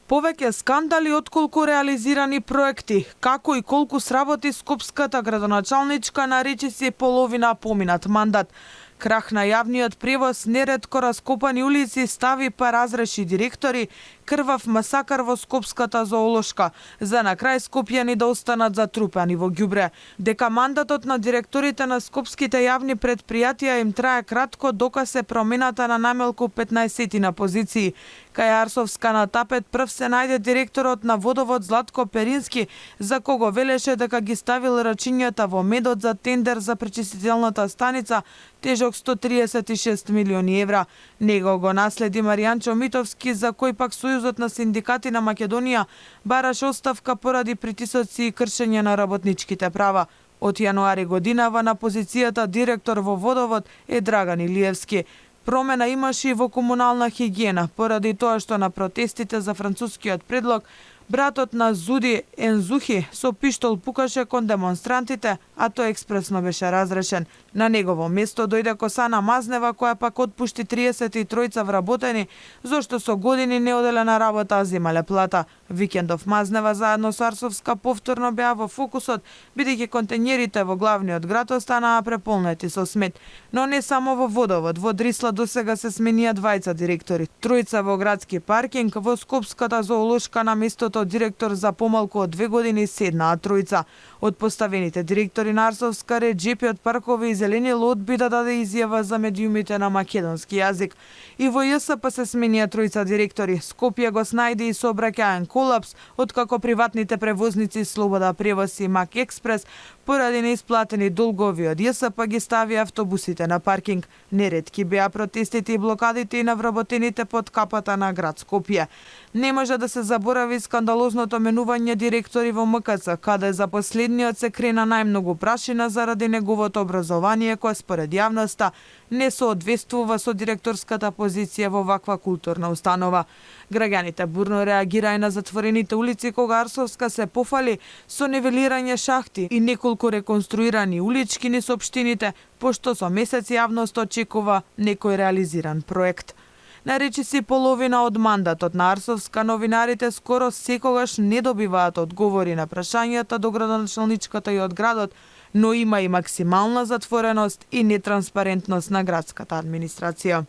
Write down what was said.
Повеќе скандали отколку реализирани проекти, како и колку сработи скопската градоначалничка на речиси половина поминат мандат. Крах на јавниот превоз, неретко раскопани улици, стави па разреши директори, крвав масакар во скопската зоолошка, за на крај скопјани да останат затрупани во ѓубре. Дека мандатот на директорите на скопските јавни предпријатија им трае кратко, докаже промената на најмалку 15 на позиции. Кај Арсовска на тапет прв се најде директорот на водовод Златко Перински, за кого велеше дека ги ставил рачињата во медот за тендер за пречистителната станица, тежок 136 милиони евра. Него го наследи Маријанчо Митовски, за кој пак Сојузот на синдикати на Македонија бараше оставка поради притисоци и кршење на работничките права. Од јануари годинава на позицијата директор во водовод е Драган Илиевски. Промена имаше и во комунална хигиена, поради тоа што на протестите за францускиот предлог братот на Зуди Ензухи со пиштол пукаше кон демонстрантите, а тој експресно беше разрешен. На негово место дојде Косана Мазнева, која пак отпушти 33 вработени, зашто со години неоделена работа земале плата. Викендов Мазнева заедно со Арсовска повторно беа во фокусот, бидејќи контењерите во главниот град останаа преполнети со смет. Но не само во водовод, во Дрисла досега се сменија двајца директори. Тројца во градски паркинг, во Скопската зоолошка на местото директор за помалку од 2 години седнаа тројца. Од поставените директори на Арсовска Реджепи од паркови и Зеленило одби да даде изјава за медиумите на македонски јазик. И во ЈСП се сменија тројца директори. Скопје го снајде и сообраќаен колапс, откако приватните превозници Слобода превоз и Мак Експрес поради неисплатени долгови од ЈСП ги стави автобусите на паркинг. Неретки беа протестите и блокадите и на вработените под капата на град Скопје. Не може да се заборави скандалозното менување директори во МКЦ, каде за последниот се крена најмногу прашина заради неговото образование, кое според јавноста не соодветствува со директорската позиција во ваква културна установа. Граѓаните бурно реагирај на затворените улици кога Арсовска се пофали со нивелирање шахти и неколку реконструирани улички низ општините, пошто со месеци јавност очекува некој реализиран проект. На речиси половина од мандатот на Арсовска, новинарите скоро секогаш не добиваат одговори на прашањата до градоначалничката и од градот, но има и максимална затвореност и нетранспарентност на градската администрација.